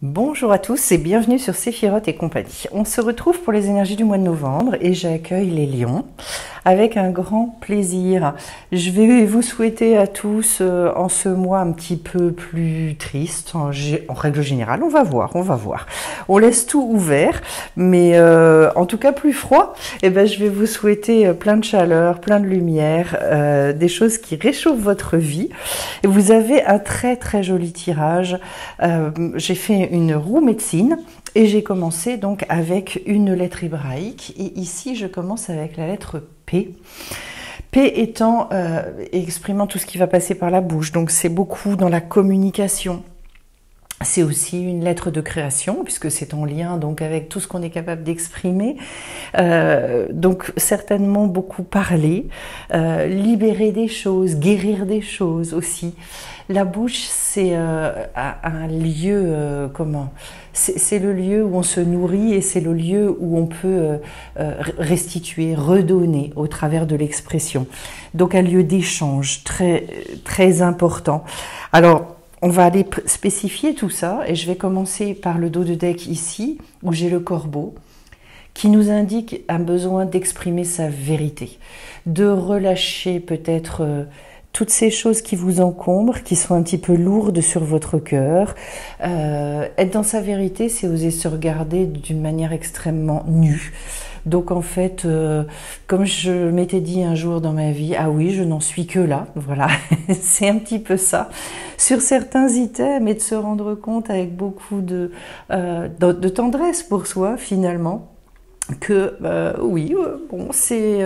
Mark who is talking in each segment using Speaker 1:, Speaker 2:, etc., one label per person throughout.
Speaker 1: Bonjour à tous et bienvenue sur Séphiroth et compagnie. On se retrouve pour les énergies du mois de novembre et j'accueille les lions avec un grand plaisir. Je vais vous souhaiter à tous en ce mois un petit peu plus triste, en règle générale, on va voir. On laisse tout ouvert, mais en tout cas plus froid. Et ben, je vais vous souhaiter plein de chaleur, plein de lumière, des choses qui réchauffent votre vie. Et vous avez un très très joli tirage. J'ai fait une roue médecine et j'ai commencé donc avec une lettre hébraïque et ici je commence avec la lettre P. P étant exprimant tout ce qui va passer par la bouche, donc c'est beaucoup dans la communication. C'est aussi une lettre de création puisque c'est en lien donc avec tout ce qu'on est capable d'exprimer. Donc certainement beaucoup parler, libérer des choses, guérir des choses aussi. La bouche, c'est un lieu, c'est le lieu où on se nourrit et c'est le lieu où on peut restituer, redonner au travers de l'expression. Donc un lieu d'échange très, très important. Alors, on va aller spécifier tout ça et je vais commencer par le dos de deck ici où j'ai le corbeau qui nous indique un besoin d'exprimer sa vérité, de relâcher peut-être toutes ces choses qui vous encombrent, qui sont un petit peu lourdes sur votre cœur. Être dans sa vérité, c'est oser se regarder d'une manière extrêmement nue. Donc en fait, comme je m'étais dit un jour dans ma vie, ah oui, je n'en suis que là, voilà, c'est un petit peu ça. Sur certains items et de se rendre compte avec beaucoup de tendresse pour soi finalement, que oui, bon, c'est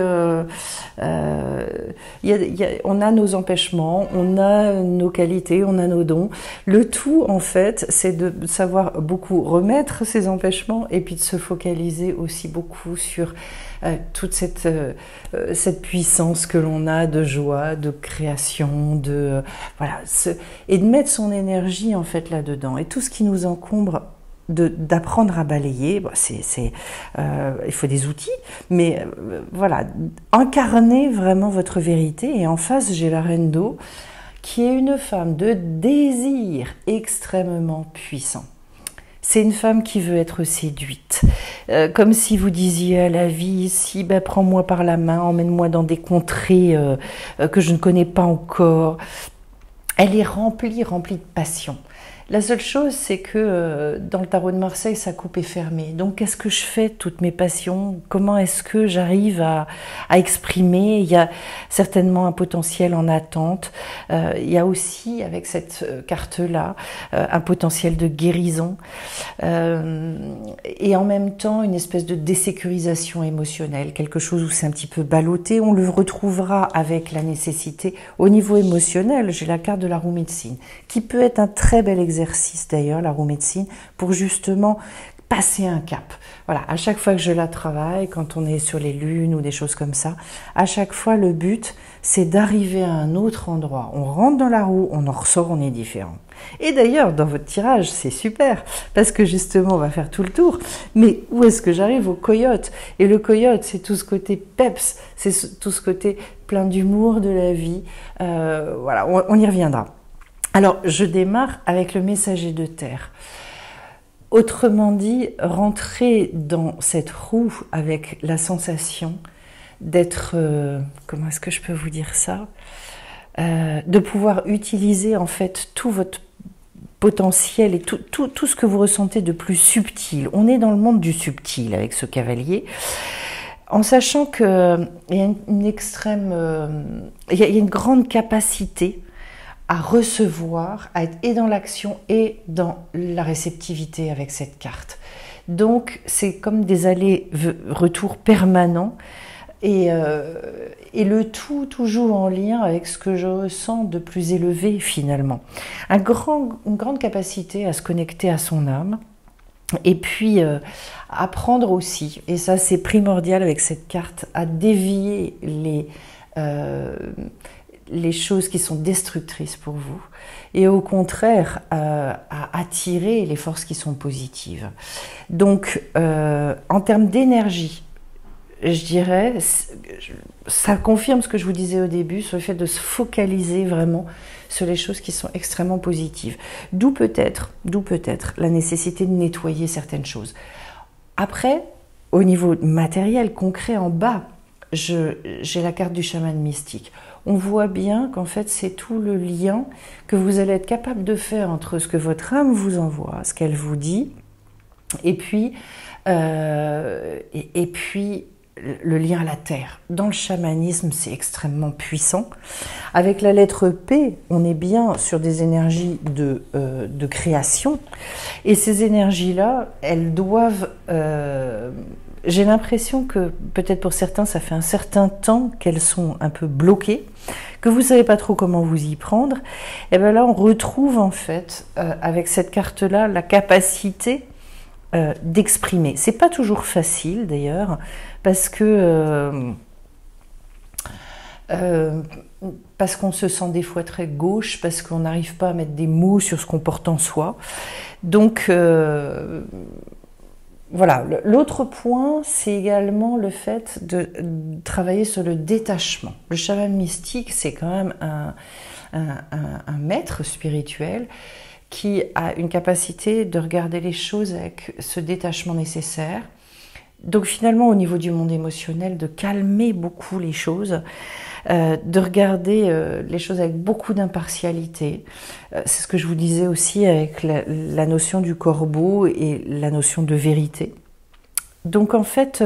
Speaker 1: on a nos empêchements, on a nos qualités, on a nos dons. Le tout en fait, c'est de savoir beaucoup remettre ces empêchements et puis de se focaliser aussi beaucoup sur toute cette puissance que l'on a de joie, de création, voilà, et de mettre son énergie en fait là-dedans et tout ce qui nous encombre. D'apprendre à balayer, bon, il faut des outils, mais voilà, incarner vraiment votre vérité. Et en face, j'ai la reine d'eau, qui est une femme de désir extrêmement puissant. C'est une femme qui veut être séduite, comme si vous disiez à la vie ici, ben, prends-moi par la main, emmène-moi dans des contrées que je ne connais pas encore. Elle est remplie de passion. La seule chose, c'est que dans le tarot de Marseille, sa coupe est fermée. Donc, qu'est-ce que je fais de toutes mes passions? Comment est-ce que j'arrive à exprimer? Il y a certainement un potentiel en attente. Il y a aussi, avec cette carte-là, un potentiel de guérison. Et en même temps, une espèce de désécurisation émotionnelle. Quelque chose où c'est un petit peu ballotté. On le retrouvera avec la nécessité. Au niveau émotionnel, j'ai la carte de la roue médecine, qui peut être un très bel exercice d'ailleurs, la roue médecine, pour justement passer un cap. Voilà, à chaque fois que je la travaille, quand on est sur les lunes ou des choses comme ça, à chaque fois le but, c'est d'arriver à un autre endroit. On rentre dans la roue, on en ressort, on est différent. Et d'ailleurs, dans votre tirage, c'est super, parce que justement, on va faire tout le tour. Mais où est-ce que j'arrive? Au coyote. Et le coyote, c'est tout ce côté peps, c'est tout ce côté plein d'humour de la vie. Voilà, on y reviendra. Alors, je démarre avec le messager de terre. Autrement dit, rentrer dans cette roue avec la sensation d'être, comment est-ce que je peux vous dire ça, de pouvoir utiliser en fait tout votre potentiel et tout ce que vous ressentez de plus subtil. On est dans le monde du subtil avec ce cavalier. En sachant qu'il y a une extrême, il y a une grande capacité à recevoir, à être et dans l'action et dans la réceptivité avec cette carte. Donc c'est comme des allers-retours permanents et le tout toujours en lien avec ce que je ressens de plus élevé finalement. Une grande capacité à se connecter à son âme et puis apprendre aussi, et ça c'est primordial avec cette carte, à dévier les choses qui sont destructrices pour vous et au contraire à attirer les forces qui sont positives. Donc en termes d'énergie, je dirais, ça confirme ce que je vous disais au début sur le fait de se focaliser vraiment sur les choses qui sont extrêmement positives. D'où peut-être la nécessité de nettoyer certaines choses. Après, au niveau matériel, concret, en bas, j'ai la carte du chaman mystique. On voit bien qu'en fait, c'est tout le lien que vous allez être capable de faire entre ce que votre âme vous envoie, ce qu'elle vous dit, et puis le lien à la terre. Dans le chamanisme, c'est extrêmement puissant. Avec la lettre P, on est bien sur des énergies de création. Et ces énergies-là, elles doivent... j'ai l'impression que, peut-être pour certains, ça fait un certain temps qu'elles sont un peu bloquées, que vous ne savez pas trop comment vous y prendre. Et bien là, on retrouve en fait, avec cette carte-là, la capacité d'exprimer. C'est pas toujours facile d'ailleurs, parce qu'on se sent des fois très gauche, parce qu'on n'arrive pas à mettre des mots sur ce qu'on porte en soi. Donc voilà. L'autre point, c'est également le fait de travailler sur le détachement. Le chaman mystique, c'est quand même un maître spirituel qui a une capacité de regarder les choses avec ce détachement nécessaire. Donc finalement, au niveau du monde émotionnel, de calmer beaucoup les choses, de regarder les choses avec beaucoup d'impartialité. C'est ce que je vous disais aussi avec la notion du corbeau et la notion de vérité. Donc en fait,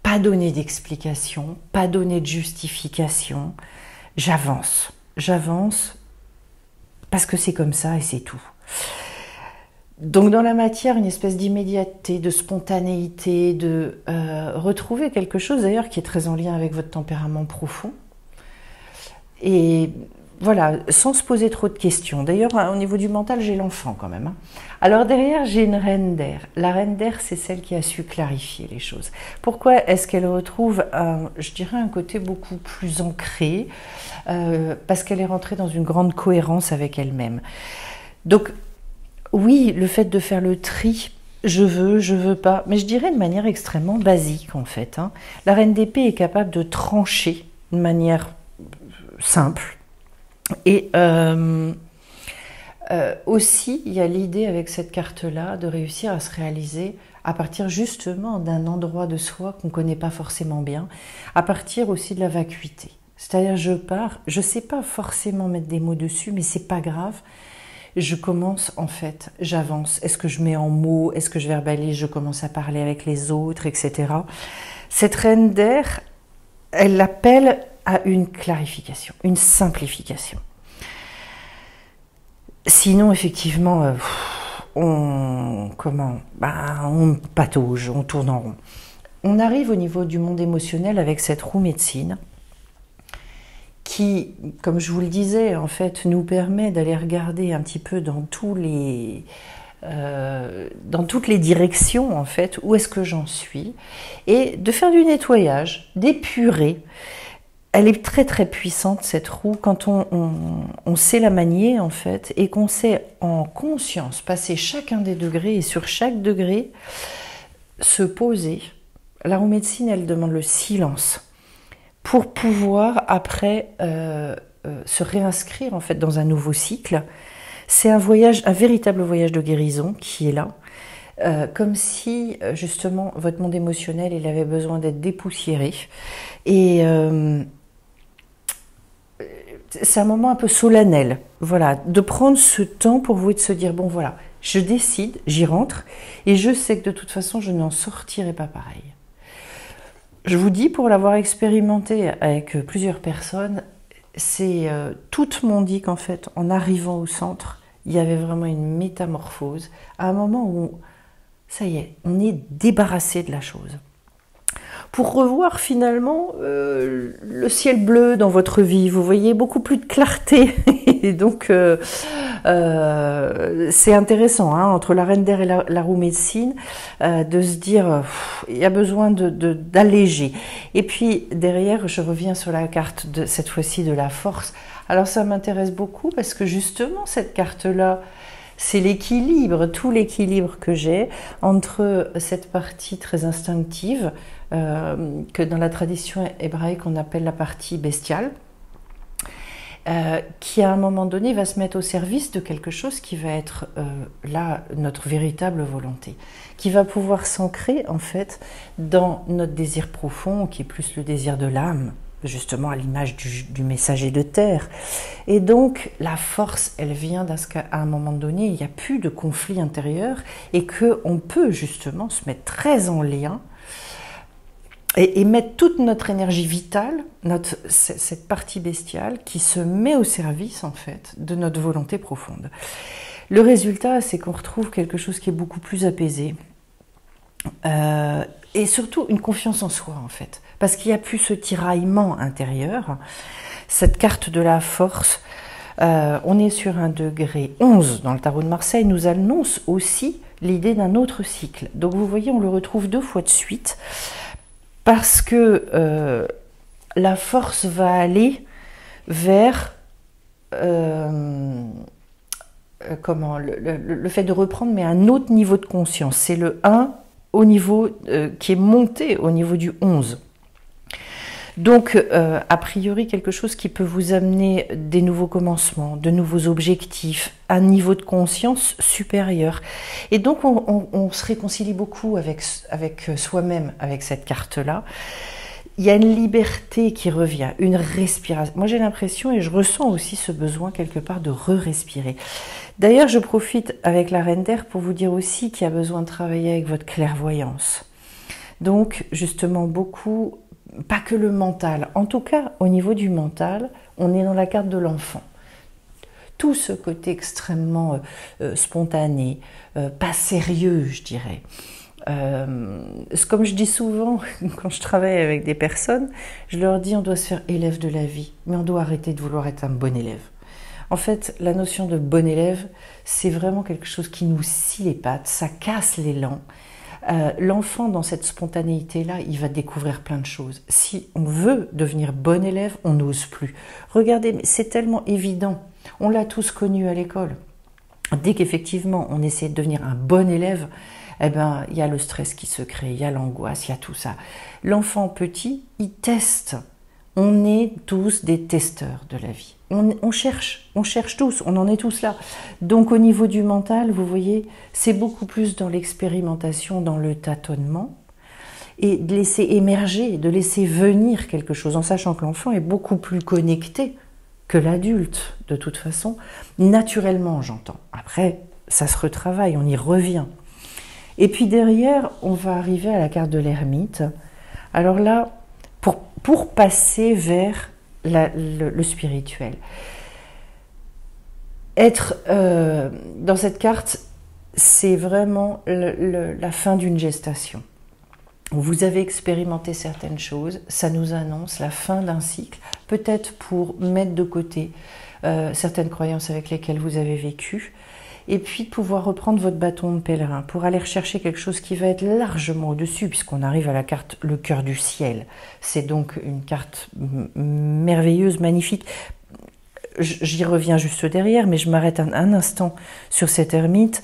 Speaker 1: pas donner d'explication, pas donner de justification. J'avance parce que c'est comme ça et c'est tout. Donc dans la matière, une espèce d'immédiateté, de spontanéité, de retrouver quelque chose d'ailleurs qui est très en lien avec votre tempérament profond. Et voilà, sans se poser trop de questions. D'ailleurs, au niveau du mental, j'ai l'enfant quand même. Alors derrière, j'ai une reine d'air. La reine d'air, c'est celle qui a su clarifier les choses. Pourquoi est-ce qu'elle retrouve, je dirais, un côté beaucoup plus ancré, parce qu'elle est rentrée dans une grande cohérence avec elle-même. Donc, oui, le fait de faire le tri, je veux pas, mais je dirais de manière extrêmement basique en fait. La reine d'épée est capable de trancher de manière simple. Et aussi, il y a l'idée avec cette carte-là de réussir à se réaliser à partir justement d'un endroit de soi qu'on ne connaît pas forcément bien, à partir aussi de la vacuité. C'est-à-dire, je pars, je ne sais pas forcément mettre des mots dessus, mais c'est pas grave. Je commence en fait, j'avance. Est-ce que je mets en mots, est-ce que je verbalise, je commence à parler avec les autres, etc. Cette reine d'air, elle appelle à une clarification, une simplification. Sinon, effectivement, on patauge, on tourne en rond. On arrive au niveau du monde émotionnel avec cette roue médecine qui, comme je vous le disais, en fait, nous permet d'aller regarder un petit peu dans toutes les directions, en fait, où est-ce que j'en suis, et de faire du nettoyage, d'épurer. Elle est très très puissante cette roue quand on sait la manier en fait et qu'on sait en conscience passer chacun des degrés et sur chaque degré se poser. La roue médecine, elle demande le silence pour pouvoir après se réinscrire en fait dans un nouveau cycle. C'est un voyage, un véritable voyage de guérison qui est là. Comme si justement votre monde émotionnel il avait besoin d'être dépoussiéré et c'est un moment un peu solennel, voilà, de prendre ce temps pour vous et de se dire bon voilà, je décide, j'y rentre et je sais que de toute façon je n'en sortirai pas pareil. Je vous dis, pour l'avoir expérimenté avec plusieurs personnes, c'est toutes m'ont dit qu'en fait en arrivant au centre il y avait vraiment une métamorphose à un moment où ça y est, on est débarrassé de la chose. Pour revoir finalement le ciel bleu dans votre vie, vous voyez beaucoup plus de clarté. Et donc c'est intéressant, hein, entre la reine d'air et la roue médecine, de se dire il y a besoin d'alléger. Et puis derrière, je reviens sur la carte de cette fois-ci de la force. Alors ça m'intéresse beaucoup parce que justement cette carte-là, C'est l'équilibre, tout l'équilibre que j'ai entre cette partie très instinctive, que dans la tradition hébraïque on appelle la partie bestiale, qui à un moment donné va se mettre au service de quelque chose qui va être là notre véritable volonté, qui va pouvoir s'ancrer en fait dans notre désir profond, qui est plus le désir de l'âme, justement à l'image du messager de terre. Et donc la force, elle vient d'un ce qu'à un moment donné, il n'y a plus de conflit intérieur et qu'on peut justement se mettre très en lien et mettre toute notre énergie vitale, cette partie bestiale qui se met au service en fait de notre volonté profonde. Le résultat, c'est qu'on retrouve quelque chose qui est beaucoup plus apaisé et surtout une confiance en soi en fait, parce qu'il n'y a plus ce tiraillement intérieur. Cette carte de la force, on est sur un degré 11 dans le tarot de Marseille, nous annonce aussi l'idée d'un autre cycle. Donc vous voyez, on le retrouve 2 fois de suite. Parce que la force va aller vers le fait de reprendre, mais un autre niveau de conscience. C'est le 1 au niveau, qui est monté au niveau du 11. Donc, a priori, quelque chose qui peut vous amener des nouveaux commencements, de nouveaux objectifs, un niveau de conscience supérieur. Et donc, on se réconcilie beaucoup avec soi-même, avec cette carte-là. Il y a une liberté qui revient, une respiration. Moi, j'ai l'impression, et je ressens aussi ce besoin quelque part de re-respirer. D'ailleurs, je profite avec la Reine d'Air pour vous dire aussi qu'il y a besoin de travailler avec votre clairvoyance. Donc, justement, beaucoup... Pas que le mental, en tout cas au niveau du mental, on est dans la carte de l'enfant. Tout ce côté extrêmement spontané, pas sérieux je dirais. Comme je dis souvent quand je travaille avec des personnes, je leur dis on doit se faire élève de la vie, mais on doit arrêter de vouloir être un bon élève. En fait, la notion de bon élève, c'est vraiment quelque chose qui nous scie les pattes, ça casse l'élan. L'enfant, dans cette spontanéité-là, il va découvrir plein de choses. Si on veut devenir bon élève, on n'ose plus. Regardez, c'est tellement évident. On l'a tous connu à l'école. Dès qu'effectivement, on essaie de devenir un bon élève, eh ben, il y a le stress qui se crée, il y a l'angoisse, il y a tout ça. L'enfant petit, il teste. On est tous des testeurs de la vie. On cherche tous, on en est tous là. Donc au niveau du mental, vous voyez, c'est beaucoup plus dans l'expérimentation, dans le tâtonnement, et de laisser émerger, de laisser venir quelque chose, en sachant que l'enfant est beaucoup plus connecté que l'adulte, de toute façon, naturellement j'entends. Après, ça se retravaille, on y revient. Et puis derrière, on va arriver à la carte de l'ermite. Alors là, pour passer vers le spirituel. Être dans cette carte, c'est vraiment la fin d'une gestation. Vous avez expérimenté certaines choses, ça nous annonce la fin d'un cycle, peut-être pour mettre de côté certaines croyances avec lesquelles vous avez vécu, et puis de pouvoir reprendre votre bâton de pèlerin pour aller rechercher quelque chose qui va être largement au-dessus, puisqu'on arrive à la carte le cœur du ciel. C'est donc une carte merveilleuse, magnifique. J'y reviens juste derrière, mais je m'arrête un instant sur cette ermite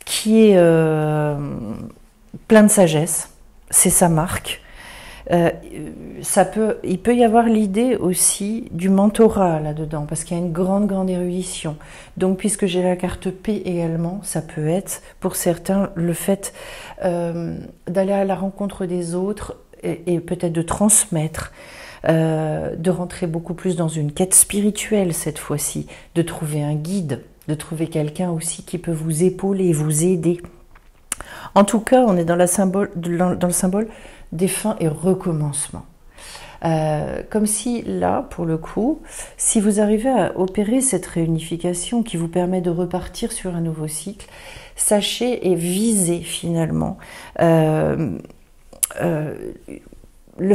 Speaker 1: qui est plein de sagesse. C'est sa marque. Il peut y avoir l'idée aussi du mentorat là-dedans, parce qu'il y a une grande érudition. Donc, puisque j'ai la carte P également, ça peut être, pour certains, le fait d'aller à la rencontre des autres et peut-être de transmettre, de rentrer beaucoup plus dans une quête spirituelle cette fois-ci, de trouver un guide, de trouver quelqu'un aussi qui peut vous épauler, vous aider. En tout cas, on est dans le symbole des fins et recommencements. Comme si là, pour le coup, si vous arrivez à opérer cette réunification qui vous permet de repartir sur un nouveau cycle, sachez et visez finalement le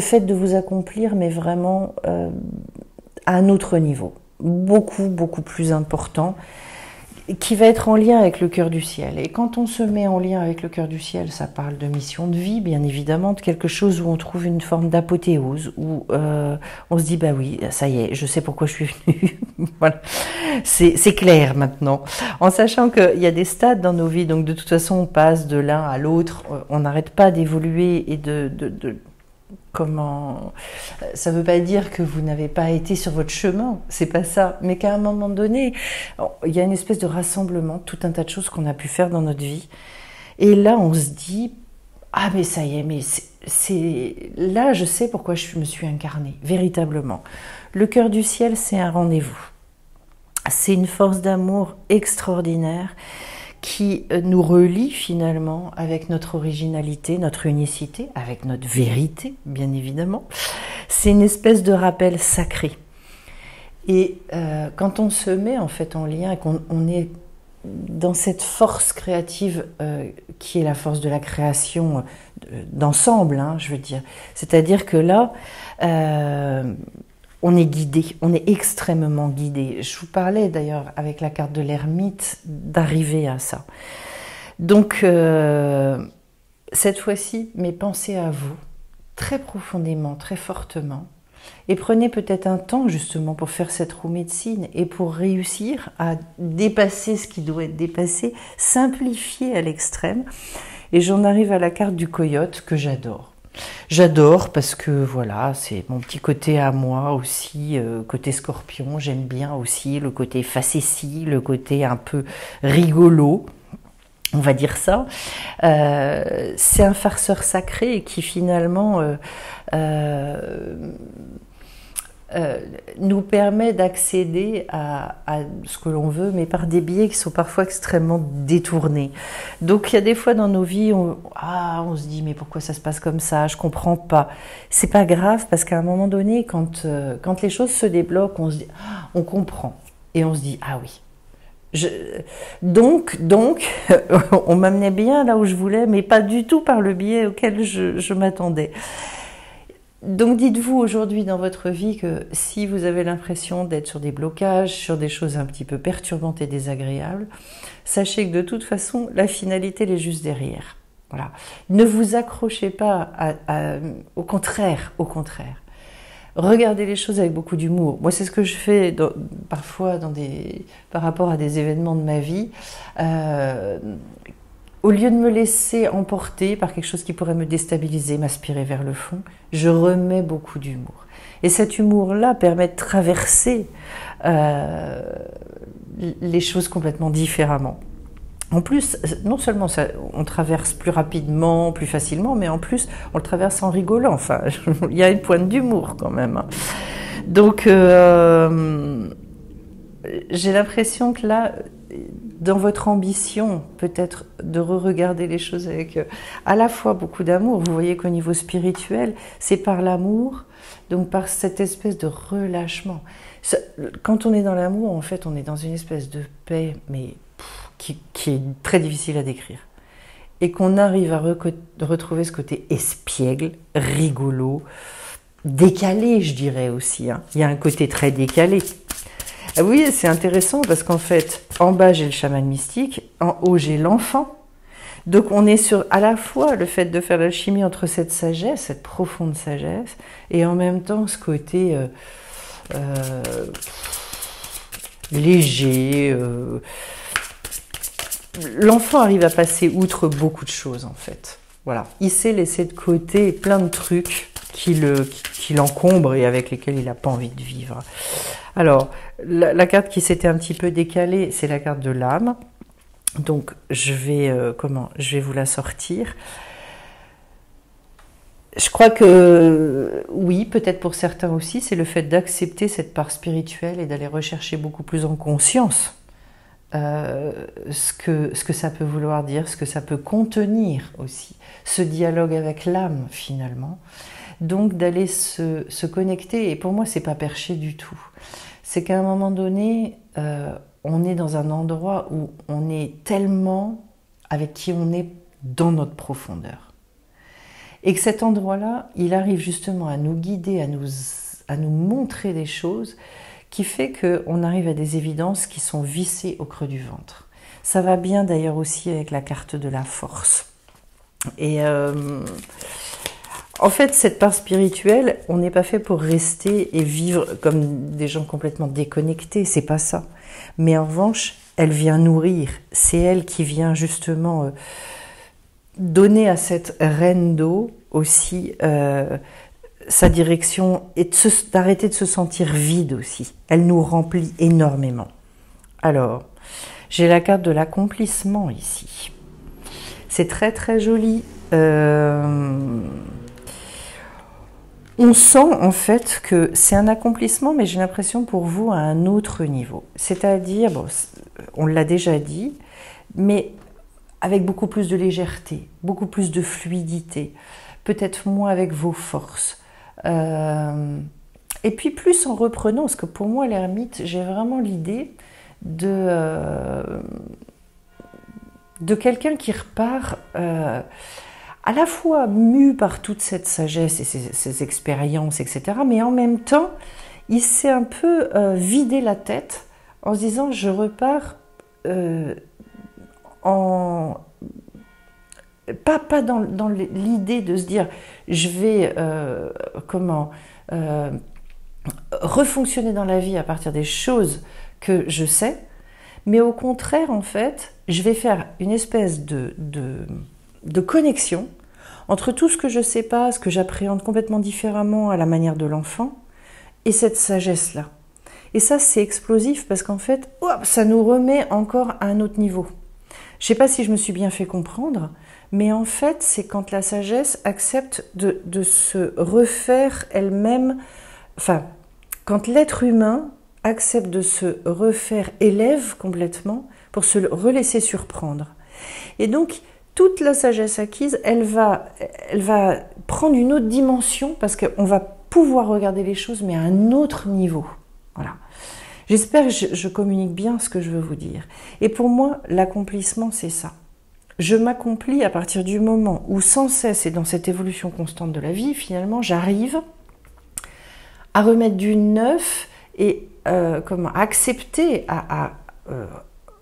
Speaker 1: fait de vous accomplir, mais vraiment à un autre niveau, beaucoup plus important. qui va être en lien avec le cœur du ciel. Et quand on se met en lien avec le cœur du ciel, ça parle de mission de vie, bien évidemment, de quelque chose où on trouve une forme d'apothéose, où on se dit, bah oui, ça y est, je sais pourquoi je suis venue. Voilà. C'est clair maintenant. En sachant qu'il y a des stades dans nos vies, donc de toute façon, on passe de l'un à l'autre, on n'arrête pas d'évoluer et comment ça veut pas dire que vous n'avez pas été sur votre chemin, c'est pas ça, mais qu'à un moment donné, il y a une espèce de rassemblement, tout un tas de choses qu'on a pu faire dans notre vie, et là on se dit ah mais ça y est, mais c'est là je sais pourquoi je me suis incarnée véritablement. Le cœur du ciel, c'est un rendez-vous, c'est une force d'amour extraordinaire qui nous relie finalement avec notre originalité, notre unicité, avec notre vérité, bien évidemment. C'est une espèce de rappel sacré. Et quand on se met en fait en lien, qu'on est dans cette force créative qui est la force de la création d'ensemble, hein, je veux dire. C'est-à-dire que là, on est guidé, on est extrêmement guidé. Je vous parlais d'ailleurs avec la carte de l'ermite d'arriver à ça. Donc cette fois-ci, mais pensez à vous très profondément, très fortement, et prenez peut-être un temps justement pour faire cette roue médecine et pour réussir à dépasser ce qui doit être dépassé, simplifier à l'extrême. Et j'en arrive à la carte du coyote que j'adore. J'adore parce que voilà, c'est mon petit côté à moi aussi, côté scorpion. J'aime bien aussi le côté facétie, le côté un peu rigolo, on va dire ça. C'est un farceur sacré qui finalement nous permet d'accéder à ce que l'on veut, mais par des biais qui sont parfois extrêmement détournés. Donc il y a des fois dans nos vies, on se dit mais pourquoi ça se passe comme ça, je comprends pas. C'est pas grave parce qu'à un moment donné, quand les choses se débloquent, on se dit on comprend et on se dit ah oui. Donc, on m'amenait bien là où je voulais, mais pas du tout par le biais auquel je m'attendais. Donc dites-vous aujourd'hui dans votre vie que si vous avez l'impression d'être sur des blocages, sur des choses un petit peu perturbantes et désagréables, sachez que de toute façon, la finalité elle est juste derrière. Voilà. Ne vous accrochez pas au contraire. Regardez les choses avec beaucoup d'humour. Moi, c'est ce que je fais parfois par rapport à des événements de ma vie. Au lieu de me laisser emporter par quelque chose qui pourrait me déstabiliser, m'aspirer vers le fond, je remets beaucoup d'humour. Et cet humour-là permet de traverser les choses complètement différemment. En plus, non seulement on traverse plus rapidement, plus facilement, mais en plus, on le traverse en rigolant. Enfin, il y a une pointe d'humour quand même. Donc, j'ai l'impression que là, dans votre ambition, peut-être de re-regarder les choses avec à la fois beaucoup d'amour, vous voyez qu'au niveau spirituel, c'est par l'amour, donc par cette espèce de relâchement. Quand on est dans l'amour, en fait, on est dans une espèce de paix, mais qui est très difficile à décrire. Et qu'on arrive à retrouver ce côté espiègle, rigolo, décalé, je dirais aussi. Hein. Il y a un côté très décalé. Ah oui, c'est intéressant parce qu'en fait, en bas, j'ai le chaman mystique, en haut, j'ai l'enfant. Donc, on est sur à la fois le fait de faire l'alchimie entre cette sagesse, cette profonde sagesse, et en même temps, ce côté léger. L'enfant arrive à passer outre beaucoup de choses, en fait. Voilà. Il sait laisser de côté plein de trucs qui l'encombrent et avec lesquels il n'a pas envie de vivre. Alors, la carte qui s'était un petit peu décalée, c'est la carte de l'âme. Donc, je vais vous la sortir. Je crois que, oui, peut-être pour certains aussi, c'est le fait d'accepter cette part spirituelle et d'aller rechercher beaucoup plus en conscience ce que ça peut vouloir dire, ce que ça peut contenir aussi. Ce dialogue avec l'âme, finalement. Donc d'aller se connecter, et pour moi c'est pas perché du tout, c'est qu'à un moment donné, on est dans un endroit où on est tellement avec qui on est dans notre profondeur. Et que cet endroit-là, il arrive justement à nous guider, à nous montrer des choses qui fait qu'on arrive à des évidences qui sont vissées au creux du ventre. Ça va bien d'ailleurs aussi avec la carte de la force. Et en fait, cette part spirituelle, on n'est pas fait pour rester et vivre comme des gens complètement déconnectés, c'est pas ça. Mais en revanche, elle vient nourrir, c'est elle qui vient justement donner à cette reine d'eau aussi sa direction et d'arrêter de se sentir vide aussi. Elle nous remplit énormément. Alors, j'ai la carte de l'accomplissement ici. C'est très très joli. On sent en fait que c'est un accomplissement, mais j'ai l'impression pour vous à un autre niveau. C'est-à-dire, bon, on l'a déjà dit, mais avec beaucoup plus de légèreté, beaucoup plus de fluidité, peut-être moins avec vos forces. Et puis plus en reprenant, parce que pour moi l'ermite, j'ai vraiment l'idée de quelqu'un qui repart à la fois mu par toute cette sagesse et ces expériences, etc. Mais en même temps, il s'est un peu vidé la tête en se disant je repars pas dans l'idée de se dire je vais refonctionner dans la vie à partir des choses que je sais, mais au contraire en fait je vais faire une espèce de connexion entre tout ce que je ne sais pas, ce que j'appréhende complètement différemment à la manière de l'enfant et cette sagesse-là. Et ça c'est explosif parce qu'en fait ça nous remet encore à un autre niveau. Je ne sais pas si je me suis bien fait comprendre, mais en fait, c'est quand la sagesse accepte de se refaire elle-même, enfin, quand l'être humain accepte de se refaire élève complètement pour se relaisser surprendre. Et donc, toute la sagesse acquise, elle va prendre une autre dimension parce qu'on va pouvoir regarder les choses, mais à un autre niveau. Voilà. J'espère que je communique bien ce que je veux vous dire. Et pour moi, l'accomplissement, c'est ça. Je m'accomplis à partir du moment où, sans cesse et dans cette évolution constante de la vie, finalement, j'arrive à remettre du neuf et accepter, à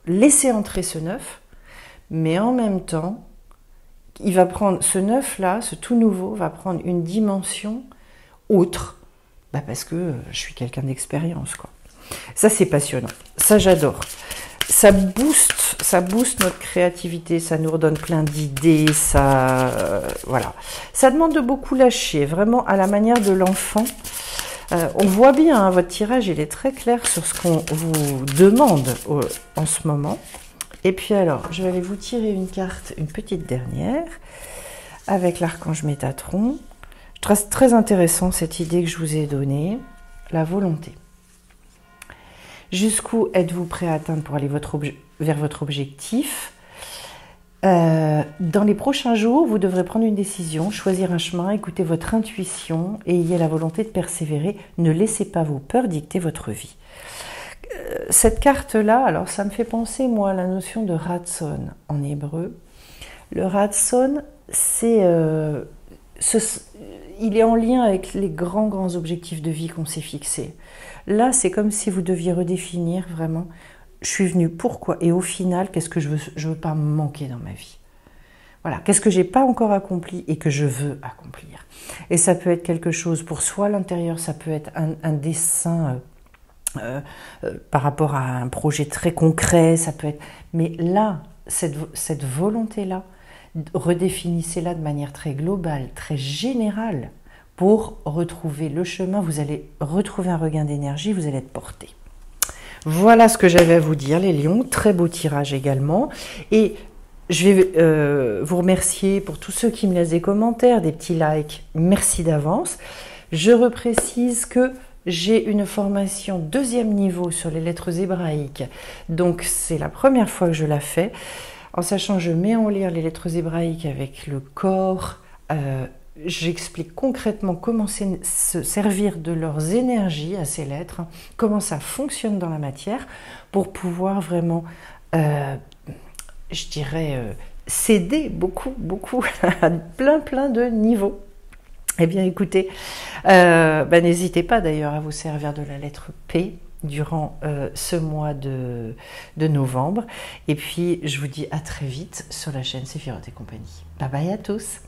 Speaker 1: laisser entrer ce neuf, mais en même temps, il va prendre ce neuf-là, ce tout nouveau, va prendre une dimension autre, parce que je suis quelqu'un d'expérience, quoi. Ça, c'est passionnant. Ça, j'adore. Ça booste notre créativité, ça nous redonne plein d'idées, voilà. Ça demande de beaucoup lâcher, vraiment à la manière de l'enfant. On voit bien, hein, votre tirage, il est très clair sur ce qu'on vous demande en ce moment. Et puis alors, je vais aller vous tirer une carte, une petite dernière, avec l'archange Métatron. Je trouve très intéressant cette idée que je vous ai donnée, la volonté. Jusqu'où êtes-vous prêt à atteindre pour aller vers votre objectif? Dans les prochains jours, vous devrez prendre une décision, choisir un chemin, écouter votre intuition et ayez la volonté de persévérer. Ne laissez pas vos peurs dicter votre vie. Cette carte-là, alors ça me fait penser, moi, à la notion de ratson en hébreu. Le ratson, il est en lien avec les grands objectifs de vie qu'on s'est fixés. Là, c'est comme si vous deviez redéfinir vraiment, je suis venue pourquoi et au final, qu'est-ce que je veux pas me manquer dans ma vie. Voilà, qu'est-ce que j'ai pas encore accompli et que je veux accomplir. Et ça peut être quelque chose pour soi à l'intérieur, ça peut être un dessin par rapport à un projet très concret, ça peut être. Mais là, cette volonté-là, redéfinissez-la de manière très globale, très générale. Pour retrouver le chemin, vous allez retrouver un regain d'énergie, vous allez être porté. Voilà ce que j'avais à vous dire, les lions. Très beau tirage également. Et je vais vous remercier pour tous ceux qui me laissent des commentaires, des petits likes. Merci d'avance. Je reprécise que j'ai une formation 2e niveau sur les lettres hébraïques. Donc, c'est la première fois que je la fais. En sachant que je mets en lien les lettres hébraïques avec le corps. J'explique concrètement comment se servir de leurs énergies à ces lettres, comment ça fonctionne dans la matière pour pouvoir vraiment, je dirais, s'aider beaucoup à plein de niveaux. Eh bien écoutez, n'hésitez pas d'ailleurs à vous servir de la lettre P durant ce mois de novembre. Et puis, je vous dis à très vite sur la chaîne Séphiroth et compagnie. Bye bye à tous!